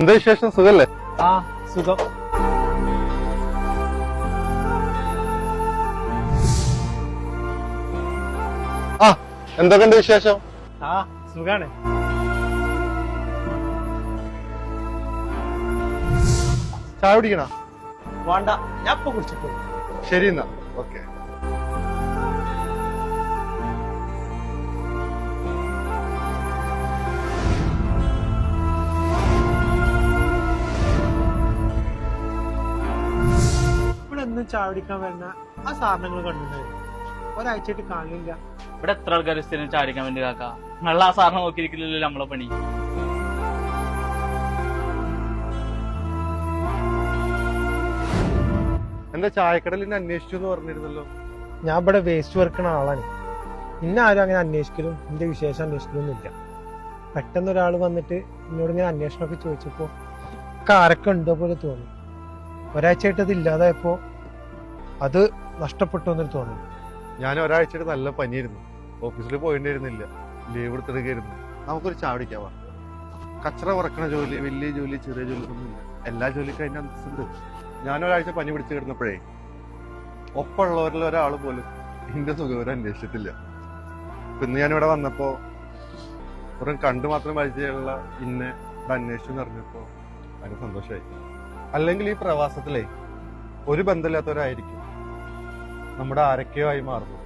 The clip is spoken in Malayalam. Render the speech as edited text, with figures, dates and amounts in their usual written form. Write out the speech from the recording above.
എന്താ വിശേഷം? സുഖല്ലേ? ആ സുഖം. ആ എന്തൊക്കെയുണ്ട് വിശേഷം? ആ സുഖാണ്. ചായ കുടിക്കണ? വേണ്ട, ഞാൻ ഇപ്പൊ കുടിച്ചിട്ടു. ശരി എന്നാ, ഓക്കെ. ഇവിടെ ഒന്നും ചായ കുടിക്കാൻ വരുന്ന ആ സാധനങ്ങൾ കണ്ടിട്ടുണ്ടായിരുന്നു. ഒരാഴ്ചയായിട്ട് കാണില്ല. ഇവിടെ എത്ര ആൾക്കാർ സ്ഥിരം ചാടിക്കാൻ വേണ്ടി കാക്ക? നല്ല ആ സാറിനെ നോക്കിയിരിക്കില്ലല്ലോ നമ്മളെ പണി. എന്താ ചായക്കടലിനെ അന്വേഷിച്ചു എന്ന് പറഞ്ഞിരുന്നല്ലോ? ഞാൻ ഇവിടെ വേസ്റ്റ് വെറുക്കണ ആളാണ്. ഇന്നെ ആരും അങ്ങനെ അന്വേഷിക്കലും എന്റെ വിശേഷം അന്വേഷിക്കലൊന്നും ഇല്ല. പെട്ടെന്ന് ഒരാൾ വന്നിട്ട് എന്നോട് ഇങ്ങനെ അന്വേഷണമൊക്കെ ചോദിച്ചപ്പോ ആരൊക്കെ ഉണ്ടോ പോലെ തോന്നി. ഒരാഴ്ചയായിട്ട് അത് ഇല്ലാതായപ്പോ അത് നഷ്ടപ്പെട്ടു എന്നൊരു തോന്നി. ഞാൻ ഒരാഴ്ചയായിട്ട് നല്ല പനിയായിരുന്നു, ഓഫീസിൽ പോയിട്ടിരുന്നില്ല, ലീവ് എടുത്തെടുക്കായിരുന്നു. നമുക്കൊരു ചായ കുടിക്കാവാ. കച്ചറ കുറക്കണ ജോലി, വലിയ ജോലി, ചെറിയ ജോലി ഒന്നുമില്ല. എല്ലാ ജോലിക്കും അതിന്റെ അന്തസ്സുണ്ട്. ഞാനൊരാഴ്ച പനി പിടിച്ച് കിടന്നപ്പോഴേ ഒപ്പമുള്ളവരിൽ ഒരാൾ പോലും എന്റെ സുഖവരെ അന്വേഷിച്ചിട്ടില്ല. ഇന്ന് ഞാനിവിടെ വന്നപ്പോ ഒരു കണ്ടു മാത്രം പരിചയമുള്ള ഇന്നെ ഇവിടെ അന്വേഷിച്ചു എന്ന് അറിഞ്ഞപ്പോ അതിന് സന്തോഷമായി. അല്ലെങ്കിൽ ഈ പ്രവാസത്തിലേ ഒരു ബന്ധമില്ലാത്തവരായിരിക്കും നമ്മുടെ ആരൊക്കെയോ ആയി മാറുന്നു.